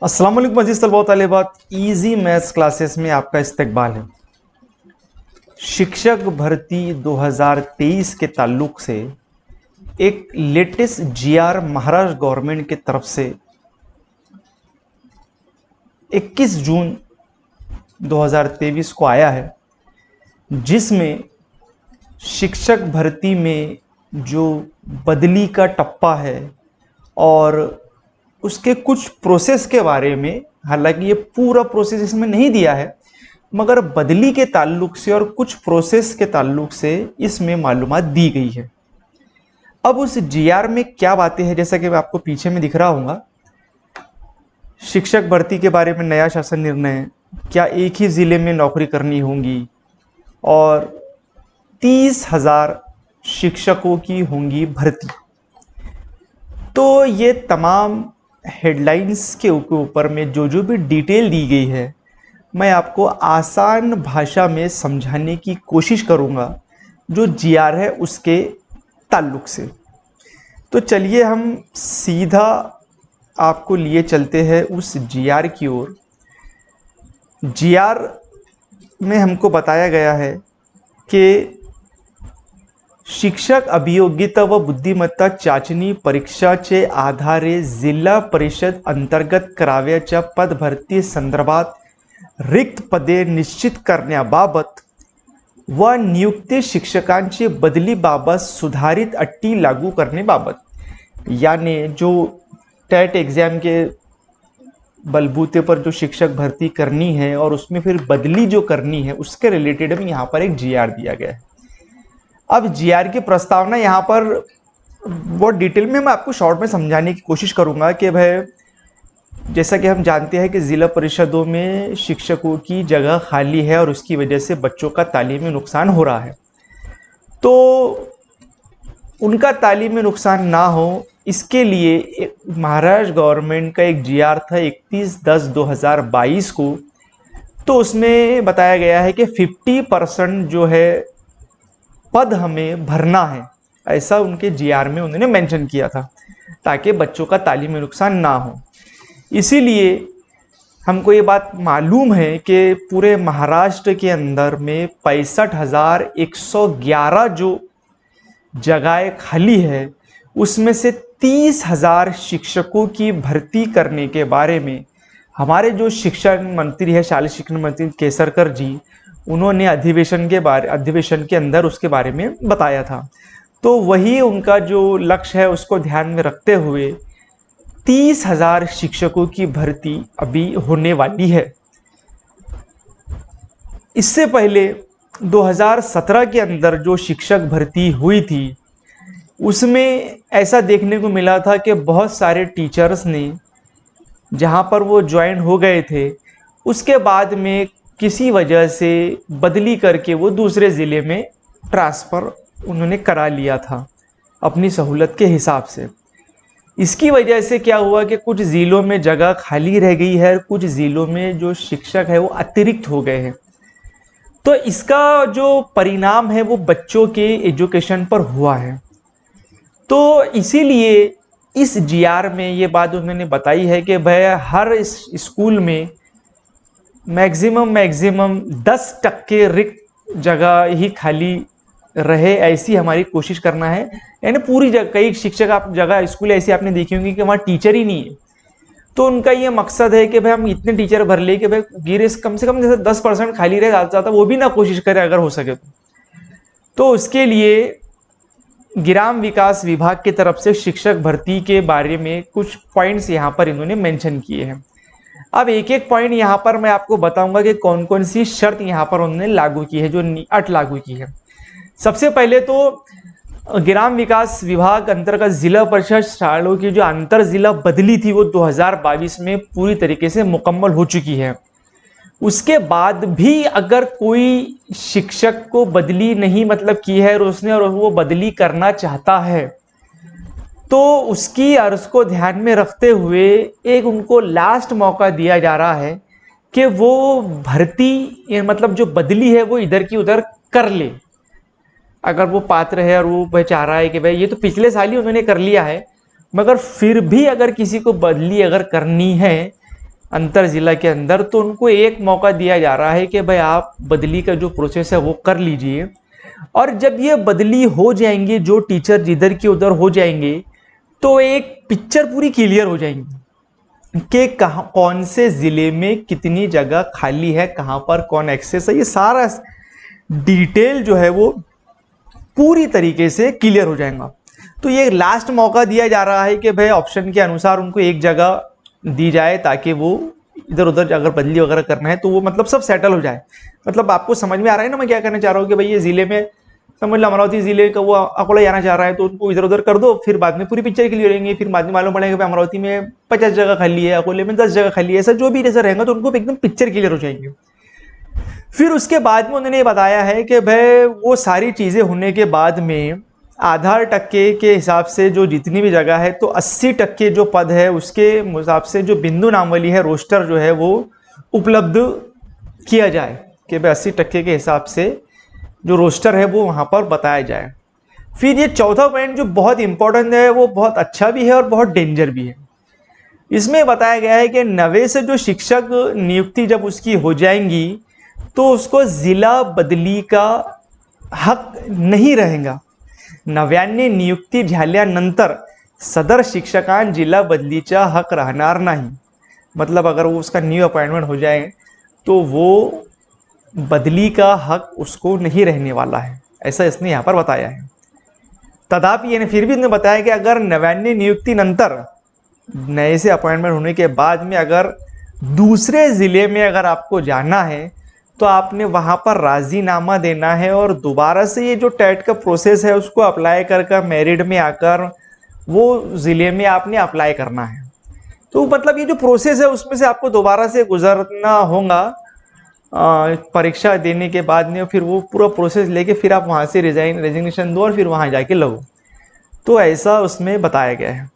अस्सलाम वालेकुम अजीज तलबा तालिबात। इजी मैथ्स क्लासेस में आपका इस्तकबाल है। शिक्षक भर्ती 2023 के ताल्लुक से एक लेटेस्ट जीआर महाराष्ट्र गवर्नमेंट की तरफ से 21 जून 2023 को आया है, जिसमें शिक्षक भर्ती में जो बदली का टप्पा है और उसके कुछ प्रोसेस के बारे में, हालांकि ये पूरा प्रोसेस इसमें नहीं दिया है, मगर बदली के ताल्लुक से और कुछ प्रोसेस के ताल्लुक से इसमें मालूमात दी गई है। अब उस जीआर में क्या बातें हैं, जैसा कि मैं आपको पीछे में दिख रहा हूँगा। शिक्षक भर्ती के बारे में नया शासन निर्णय, क्या एक ही ज़िले में नौकरी करनी होंगी और 30,000 शिक्षकों की होंगी भर्ती। तो ये तमाम हेडलाइंस के ऊपर में जो भी डिटेल दी गई है, मैं आपको आसान भाषा में समझाने की कोशिश करूँगा जो जीआर है उसके ताल्लुक से। तो चलिए हम सीधा आपको लिए चलते हैं उस जीआर की ओर। जीआर में हमको बताया गया है कि शिक्षक अभियोग्यता व बुद्धिमत्ता चाचणी परीक्षाचे आधारे जिल्हा परिषद अंतर्गत करावयाच्या पद भरती संदर्भात रिक्त पदे निश्चित करण्याबाबत व नियुक्ती शिक्षकांची बदलीबाबत सुधारित अटी लागू करण्याबाबत, यानी जो टेट एग्जाम के बलबूते पर जो शिक्षक भर्ती करनी है और उसमें फिर बदली जो करनी है उसके रिलेटेड में यहाँ पर एक जीआर दिया गया है। अब जीआर की प्रस्तावना यहाँ पर बहुत डिटेल में मैं आपको शॉर्ट में समझाने की कोशिश करूँगा कि भाई, जैसा कि हम जानते हैं कि ज़िला परिषदों में शिक्षकों की जगह खाली है और उसकी वजह से बच्चों का तालीमी नुकसान हो रहा है। तो उनका तालीमी नुकसान ना हो, इसके लिए एक महाराष्ट्र गवर्नमेंट का एक जीआर था 31/10/2022 को। तो उसमें बताया गया है कि 50% जो है पद हमें भरना है, ऐसा उनके जीआर में उन्होंने मेंशन किया था, ताकि बच्चों का तालीमी नुकसान ना हो। इसीलिए हमको ये बात मालूम है कि पूरे महाराष्ट्र के अंदर में 65,111 जो जगहें खाली है, उसमें से 30,000 शिक्षकों की भर्ती करने के बारे में हमारे जो शिक्षा मंत्री है, शालेय शिक्षण मंत्री केसरकर जी, उन्होंने अधिवेशन के अंदर उसके बारे में बताया था। तो वही उनका जो लक्ष्य है उसको ध्यान में रखते हुए 30,000 शिक्षकों की भर्ती अभी होने वाली है। इससे पहले 2017 के अंदर जो शिक्षक भर्ती हुई थी, उसमें ऐसा देखने को मिला था कि बहुत सारे टीचर्स ने जहां पर वो ज्वाइन हो गए थे, उसके बाद में किसी वजह से बदली करके वो दूसरे ज़िले में ट्रांसफ़र उन्होंने करा लिया था अपनी सहूलत के हिसाब से। इसकी वजह से क्या हुआ कि कुछ ज़िलों में जगह खाली रह गई है, कुछ ज़िलों में जो शिक्षक है वो अतिरिक्त हो गए हैं। तो इसका जो परिणाम है वो बच्चों के एजुकेशन पर हुआ है। तो इसीलिए इस जीआर में ये बात उन्होंने बताई है कि भाई हर इस स्कूल में मैक्सिमम 10% रिक्त जगह ही खाली रहे, ऐसी हमारी कोशिश करना है। यानी पूरी जगह, कई शिक्षक आप जगह स्कूल ऐसी आपने देखी होंगी कि वहाँ टीचर ही नहीं है, तो उनका ये मकसद है कि भाई हम इतने टीचर भर ले कि भाई गिरे कम से कम जैसे 10% खाली रहे, ज़्यादा ज़्यादा वो भी ना कोशिश करें अगर हो सके तो उसके लिए ग्राम विकास विभाग की तरफ से शिक्षक भर्ती के बारे में कुछ पॉइंट्स यहाँ पर इन्होंने मेंशन किए हैं। अब एक एक पॉइंट यहाँ पर मैं आपको बताऊंगा कि कौन कौन सी शर्त यहाँ पर उन्होंने लागू की है, जो अट लागू की है। सबसे पहले तो ग्राम विकास विभाग अंतर्गत जिला परिषद शालाओं की जो अंतर जिला बदली थी वो 2022 में पूरी तरीके से मुकम्मल हो चुकी है। उसके बाद भी अगर कोई शिक्षक को बदली नहीं की है और वो बदली करना चाहता है, तो उसकी अर्ज को ध्यान में रखते हुए एक उनको लास्ट मौका दिया जा रहा है कि वो भर्ती जो बदली है वो इधर की उधर कर ले। अगर वो पात्र है और वो चाह रहा है कि भाई ये तो पिछले साल ही उन्होंने कर लिया है, मगर फिर भी अगर किसी को बदली अगर करनी है अंतर जिला के अंदर, तो उनको एक मौका दिया जा रहा है कि भाई आप बदली का जो प्रोसेस है वो कर लीजिए। और जब ये बदली हो जाएंगे, जो टीचर जिधर की उधर हो जाएंगे, तो एक पिक्चर पूरी क्लियर हो जाएंगी कि कहाँ कौन से ज़िले में कितनी जगह खाली है, कहाँ पर कौन एक्सेस है, ये सारा डिटेल जो है वो पूरी तरीके से क्लियर हो जाएगा। तो ये लास्ट मौका दिया जा रहा है कि भाई ऑप्शन के अनुसार उनको एक जगह दी जाए, ताकि वो इधर उधर अगर बदली वगैरह करना है तो वो मतलब सब सेटल हो जाए। मतलब आपको समझ में आ रहा है ना मैं क्या कहना चाह रहा हूँ, कि भाई ये ज़िले में समझ लो अमरावती ज़िले का वो अकोला जाना चाह रहा है, तो उनको इधर उधर कर दो, फिर बाद में पूरी पिक्चर क्लियर रहेंगे। फिर बाद में मालूम पड़ेगा कि अमरावती में 50 जगह खाली है, अकोले में 10 जगह खाली है, ऐसा जो भी जैसा रहेगा तो उनको एकदम पिक्चर क्लियर हो जाएंगे। फिर उसके बाद में उन्होंने ये बताया है कि भाई वो सारी चीज़ें होने के बाद में आधार टक्के के हिसाब से जो जितनी भी जगह है, तो 80% जो पद है उसके हिसाब से जो बिंदु नामावली है, रोस्टर जो है वो उपलब्ध किया जाए, कि भाई 80% के हिसाब से जो रोस्टर है वो वहाँ पर बताया जाए। फिर ये चौथा पॉइंट जो बहुत इंपॉर्टेंट है, वो बहुत अच्छा भी है और बहुत डेंजर भी है। इसमें बताया गया है कि नवे से जो शिक्षक नियुक्ति जब उसकी हो जाएंगी, तो उसको जिला बदली का हक नहीं रहेगा। नव्याने नियुक्ती झाल्यानंतर सदर शिक्षकां जिला बदलीचा हक राहणार नाही। मतलब अगर वो उसका न्यू अपॉइंटमेंट हो जाए तो वो बदली का हक उसको नहीं रहने वाला है, ऐसा इसने यहाँ पर बताया है। तथापि यानी फिर भी इसने बताया कि अगर नव्याने नियुक्ति नंतर, नए से अपॉइंटमेंट होने के बाद में अगर दूसरे ज़िले में अगर आपको जाना है, तो आपने वहाँ पर राजीनामा देना है और दोबारा से ये जो टेट का प्रोसेस है उसको अप्लाई कर मेरिट में आकर वो ज़िले में आपने अप्लाई करना है। तो मतलब ये जो प्रोसेस है उसमें से आपको दोबारा से गुजरना होगा परीक्षा देने के बाद में, फिर वो पूरा प्रोसेस लेके फिर आप वहाँ से रेजिग्नेशन दो और फिर वहाँ जाके लगो। तो ऐसा उसमें बताया गया है।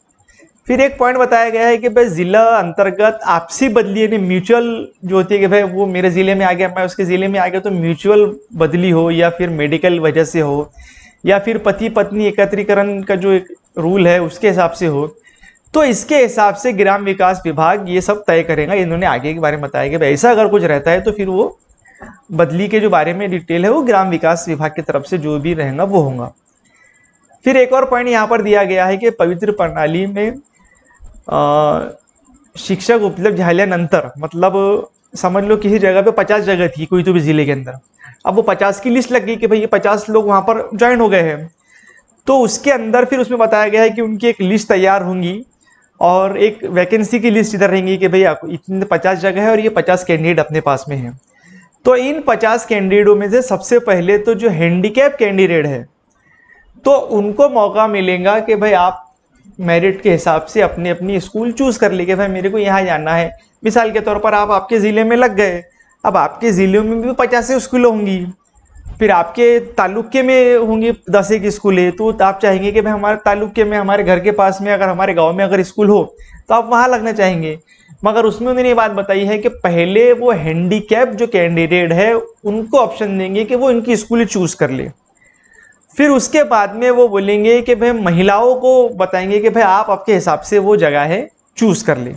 फिर एक पॉइंट बताया गया है कि भाई जिला अंतर्गत आपसी बदली यानी म्यूचुअल जो होती है, कि भाई वो मेरे ज़िले में आ गया मैं उसके ज़िले में आ गया, तो म्यूचुअल बदली हो, या फिर मेडिकल वजह से हो, या फिर पति पत्नी एकत्रीकरण का जो एक रूल है उसके हिसाब से हो, तो इसके हिसाब से ग्राम विकास विभाग ये सब तय करेगा। इन्होंने आगे के बारे में बताया कि भाई ऐसा अगर कुछ रहता है तो फिर वो बदली के जो बारे में डिटेल है वो ग्राम विकास विभाग की तरफ से जो भी रहेगा वो होगा। फिर एक और पॉइंट यहाँ पर दिया गया है कि पवित्र प्रणाली में शिक्षक उपलब्ध झाल्यानंतर, मतलब समझ लो किसी जगह पे 50 जगह थी कोई तो भी जिले के अंदर, अब वो 50 की लिस्ट लग गई कि भाई ये 50 लोग वहाँ पर ज्वाइन हो गए हैं, तो उसके अंदर फिर उसमें बताया गया है कि उनकी एक लिस्ट तैयार होंगी और एक वैकेंसी की लिस्ट इधर रहेंगी कि भाई इतने 50 जगह है और ये 50 कैंडिडेट अपने पास में हैं। तो इन 50 कैंडिडेटों में से सबसे पहले तो जो हैंडीकैप कैंडिडेट है, तो उनको मौका मिलेगा कि भाई आप मेरिट के हिसाब से अपनी अपनी स्कूल चूज कर ली कि भाई मेरे को यहाँ जाना है। मिसाल के तौर पर आप आपके ज़िले में लग गए, अब आपके ज़िले में भी 50 स्कूल होंगी, फिर आपके तालुके में होंगी 10 एक स्कूलें, तो आप चाहेंगे कि भाई हमारे तालुके में, हमारे घर के पास में, अगर हमारे गांव में अगर स्कूल हो तो आप वहाँ लगना चाहेंगे। मगर उसमें उन्होंने ये बात बताई है कि पहले वो हैंडीकैप जो कैंडिडेट है उनको ऑप्शन देंगे कि वो इनकी स्कूल चूज कर ले। फिर उसके बाद में वो बोलेंगे कि भाई महिलाओं को बताएंगे कि भाई आप आपके हिसाब से वो जगह है चूज कर ले।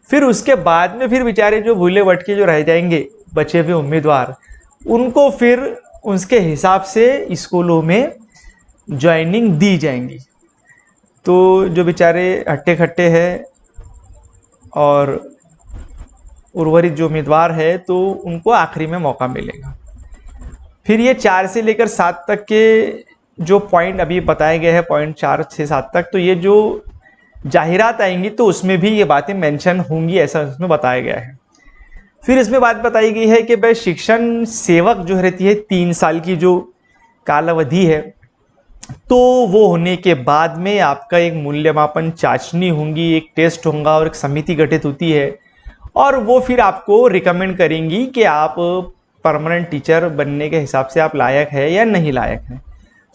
फिर उसके बाद में फिर बेचारे जो भूले भटके जो रह जाएंगे बचे हुए उम्मीदवार, उनको फिर उसके हिसाब से स्कूलों में ज्वाइनिंग दी जाएंगी। तो जो बेचारे हट्टे खट्टे हैं और उर्वरित जो उम्मीदवार है तो उनको आखिरी में मौका मिलेगा। फिर ये 4 से लेकर 7 तक के जो पॉइंट अभी बताए गए हैं, पॉइंट 4 से 7 तक, तो ये जो जाहिरात आएंगी तो उसमें भी ये बातें मेंशन होंगी, ऐसा इसमें बताया गया है। फिर इसमें बात बताई गई है कि भाई शिक्षण सेवक जो रहती है 3 साल की जो कालावधि है, तो वो होने के बाद में आपका एक मूल्यमापन चाशनी होंगी, एक टेस्ट होगा और एक समिति गठित होती है और वो फिर आपको रिकमेंड करेंगी कि आप परमानेंट टीचर बनने के हिसाब से आप लायक है या नहीं लायक है।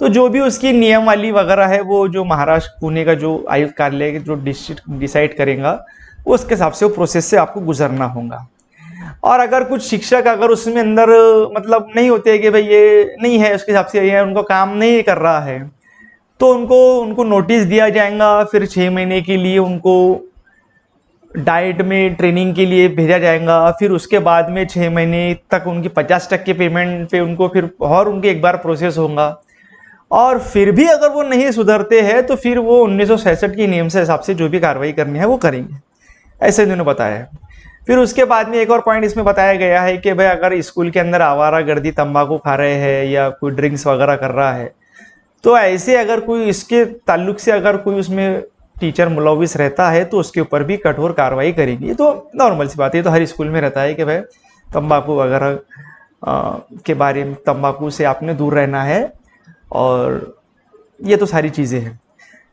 तो जो भी उसकी नियमावली वगैरह है वो जो महाराष्ट्र पुणे का जो आयुक्त कार्यालय जो डिसाइड करेगा उसके हिसाब से वो प्रोसेस से आपको गुजरना होगा। और अगर कुछ शिक्षक अगर उसमें अंदर मतलब नहीं होते कि भाई ये नहीं है उसके हिसाब से, ये उनको काम नहीं कर रहा है, तो उनको नोटिस दिया जाएगा। फिर 6 महीने के लिए उनको डाइट में ट्रेनिंग के लिए भेजा जाएगा, फिर उसके बाद में 6 महीने तक उनकी 50% पेमेंट पे उनको फिर और उनके एक बार प्रोसेस होगा। और फिर भी अगर वो नहीं सुधरते हैं तो फिर वो 1966 के नियम से हिसाब से जो भी कार्रवाई करनी है वो करेंगे, ऐसे इन्होंने बताया है। फिर उसके बाद में एक और पॉइंट इसमें बताया गया है कि भाई अगर स्कूल के अंदर आवारागर्दी तंबाकू खा रहे हैं या कोई ड्रिंक्स वगैरह कर रहा है, तो ऐसे अगर कोई इसके ताल्लुक से अगर कोई उसमें टीचर मुलविस रहता है तो उसके ऊपर भी कठोर कार्रवाई करेगी। ये तो नॉर्मल सी बात है, ये तो हर स्कूल में रहता है कि भाई तंबाकू वगैरह के बारे में, तंबाकू से आपने दूर रहना है, और ये तो सारी चीज़ें हैं।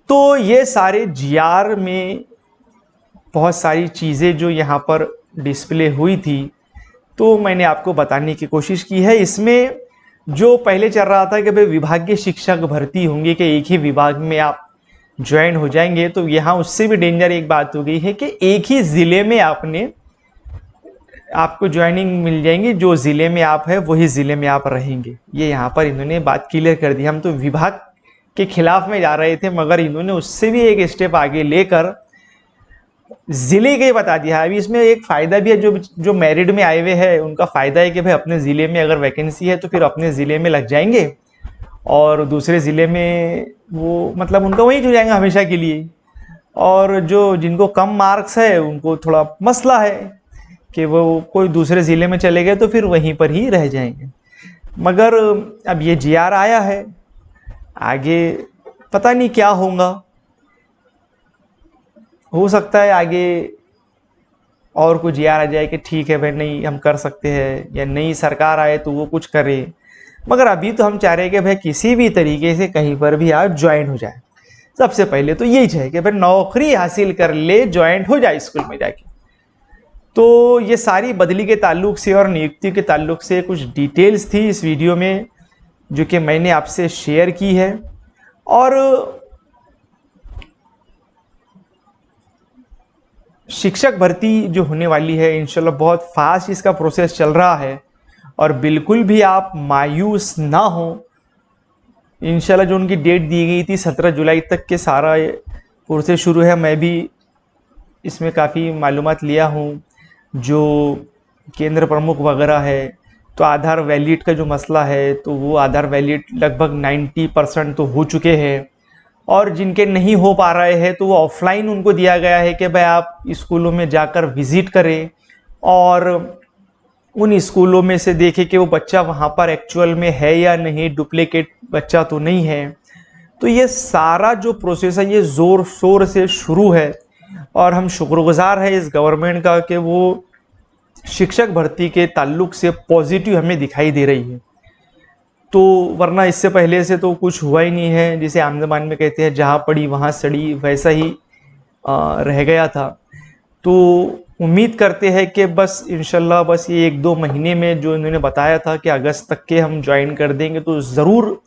तो ये सारे जीआर में बहुत सारी चीज़ें जो यहाँ पर डिस्प्ले हुई थी, तो मैंने आपको बताने की कोशिश की है। इसमें जो पहले चल रहा था कि भाई विभागीय शिक्षक भर्ती होंगे कि एक ही विभाग में आप ज्वाइन हो जाएंगे, तो यहाँ उससे भी डेंजर एक बात हो गई है कि एक ही ज़िले में आपको ज्वाइनिंग मिल जाएंगी, जो ज़िले में आप है वही ज़िले में आप रहेंगे। ये यहाँ पर इन्होंने बात क्लियर कर दी। हम तो विभाग के खिलाफ में जा रहे थे, मगर इन्होंने उससे भी एक स्टेप आगे लेकर ज़िले के बता दिया। अभी इसमें एक फ़ायदा भी है, जो मेरिट में आए हुए हैं उनका फ़ायदा है कि भाई अपने ज़िले में अगर वैकेंसी है तो फिर अपने ज़िले में लग जाएंगे, और दूसरे ज़िले में वो मतलब उनका वहीं हो जाएगा हमेशा के लिए। और जो जिनको कम मार्क्स है उनको थोड़ा मसला है कि वो कोई दूसरे ज़िले में चले गए तो फिर वहीं पर ही रह जाएंगे। मगर अब ये जीआर आया है, आगे पता नहीं क्या होगा, हो सकता है आगे और कुछ जीआर आ जाए कि ठीक है भाई नहीं हम कर सकते हैं, या नई सरकार आए तो वो कुछ करे। मगर अभी तो हम चाह रहे हैं कि भाई किसी भी तरीके से कहीं पर भी आप ज्वाइन हो जाए। सबसे पहले तो यही चाहिए कि भाई नौकरी हासिल कर ले, ज्वाइन हो जाए स्कूल में जाके। तो ये सारी बदली के ताल्लुक से और नियुक्ति के ताल्लुक से कुछ डिटेल्स थी इस वीडियो में, जो कि मैंने आपसे शेयर की है। और शिक्षक भर्ती जो होने वाली है इंशाल्लाह बहुत फास्ट इसका प्रोसेस चल रहा है, और बिल्कुल भी आप मायूस ना हो। इंशाल्लाह जो उनकी डेट दी गई थी 17 जुलाई तक के सारा प्रोसेस शुरू है। मैं भी इसमें काफ़ी मालूमात लिया हूँ, जो केंद्र प्रमुख वगैरह है। तो आधार वैलिड का जो मसला है, तो वो आधार वैलिड लगभग 90% तो हो चुके हैं, और जिनके नहीं हो पा रहे हैं तो वो ऑफलाइन उनको दिया गया है कि भाई आप स्कूलों में जाकर विज़िट करें, और उन स्कूलों में से देखें कि वो बच्चा वहाँ पर एक्चुअल में है या नहीं, डुप्लीकेट बच्चा तो नहीं है। तो ये सारा जो प्रोसेस है ये ज़ोर शोर से शुरू है, और हम शुक्रगुजार हैं इस गवर्नमेंट का कि वो शिक्षक भर्ती के ताल्लुक से पॉजिटिव हमें दिखाई दे रही है। तो वरना इससे पहले से तो कुछ हुआ ही नहीं है, जिसे आम ज़बान में कहते हैं जहाँ पड़ी वहाँ सड़ी, वैसा ही रह गया था। तो उम्मीद करते हैं कि बस इंशाल्लाह बस ये 1-2 महीने में जो इन्होंने बताया था कि अगस्त तक के हम ज्वाइन कर देंगे, तो ज़रूर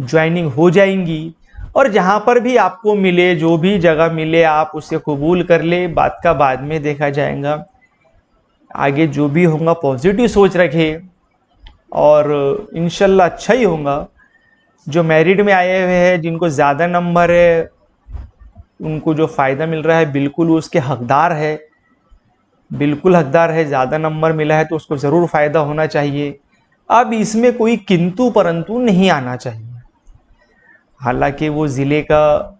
ज्वाइनिंग हो जाएंगी। और जहाँ पर भी आपको मिले, जो भी जगह मिले, आप उसे कबूल कर ले, बात का बाद में देखा जाएगा। आगे जो भी होगा पॉजिटिव सोच रखे, और इंशाल्लाह अच्छा ही होगा। जो मेरिट में आए हुए हैं, जिनको ज़्यादा नंबर है, उनको जो फ़ायदा मिल रहा है बिल्कुल उसके हकदार है, बिल्कुल हकदार है। ज़्यादा नंबर मिला है तो उसको ज़रूर फ़ायदा होना चाहिए। अब इसमें कोई किंतु परंतु नहीं आना चाहिए। हालांकि वो ज़िले का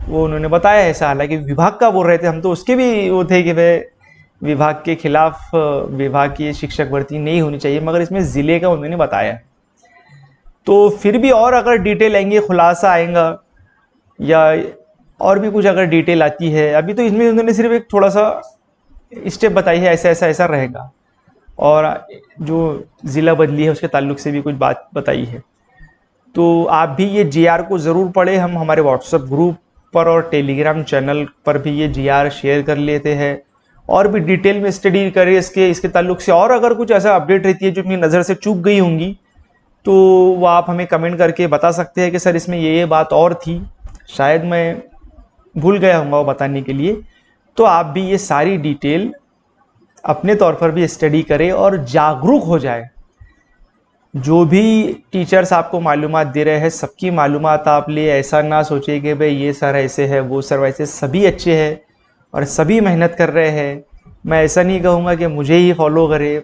वो उन्होंने बताया ऐसा, हालांकि विभाग का बोल रहे थे, हम तो उसके भी वो थे कि भाई विभाग के खिलाफ विभाग की शिक्षक भर्ती नहीं होनी चाहिए, मगर इसमें ज़िले का उन्होंने बताया। तो फिर भी और अगर डिटेल आएंगे, खुलासा आएगा, या और भी कुछ अगर डिटेल आती है, अभी तो इसमें उन्होंने सिर्फ एक थोड़ा सा स्टेप बताई है, ऐसा ऐसा ऐसा रहेगा, और जो ज़िला बदली है उसके ताल्लुक से भी कुछ बात बताई है। तो आप भी ये जीआर को ज़रूर पढ़ें। हम हमारे व्हाट्सएप ग्रुप पर और टेलीग्राम चैनल पर भी ये जीआर शेयर कर लेते हैं, और भी डिटेल में स्टडी करें इसके ताल्लुक से। और अगर कुछ ऐसा अपडेट रहती है जो अपनी नज़र से चूक गई होंगी, तो वो आप हमें कमेंट करके बता सकते हैं कि सर इसमें ये बात और थी, शायद मैं भूल गया हूँगा वो बताने के लिए। तो आप भी ये सारी डिटेल अपने तौर पर भी स्टडी करें और जागरूक हो जाए। जो भी टीचर्स आपको मालूमात दे रहे हैं, सबकी मालूमात आप ले। ऐसा ना सोचे कि भाई ये सर ऐसे है, वो सर वैसे, सभी अच्छे हैं, और सभी मेहनत कर रहे हैं। मैं ऐसा नहीं कहूँगा कि मुझे ही फॉलो करे।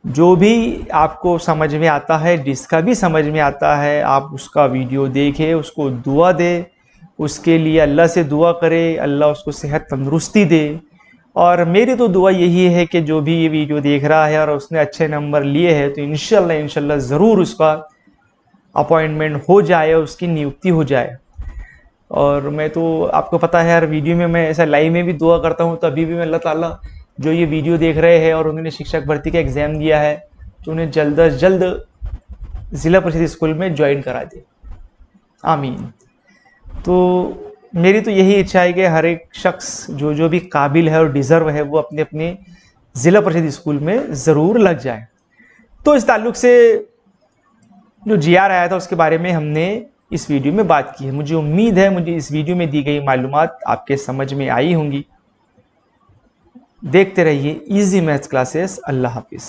जो भी आपको समझ में आता है, जिसका भी समझ में आता है, आप उसका वीडियो देखें, उसको दुआ दे, उसके लिए अल्लाह से दुआ करे, अल्लाह उसको सेहत तंदुरुस्ती दे। और मेरी तो दुआ यही है कि जो भी ये वीडियो देख रहा है और उसने अच्छे नंबर लिए हैं, तो इंशाल्लाह ज़रूर उसका अपॉइंटमेंट हो जाए, उसकी नियुक्ति हो जाए। और मैं तो आपको पता है, हर वीडियो में मैं ऐसा लाइव में भी दुआ करता हूँ। तो अभी भी मैं अल्लाह ताला जो ये वीडियो देख रहे हैं और उन्होंने शिक्षक भर्ती का एग्ज़ाम दिया है, तो उन्हें जल्द अज जल्द ज़िला परिषद स्कूल में ज्वाइन करा दे। आमीन। तो मेरी तो यही इच्छा है कि हर एक शख्स जो जो भी काबिल है और डिज़र्व है, वो अपने अपने ज़िला परिषद स्कूल में ज़रूर लग जाए। तो इस ताल्लुक़ से जो जीआर आया था उसके बारे में हमने इस वीडियो में बात की है। मुझे उम्मीद है मुझे इस वीडियो में दी गई मालूमात आपके समझ में आई होंगी। देखते रहिए इजी मैथ्स क्लासेस। अल्लाह हाफिज़।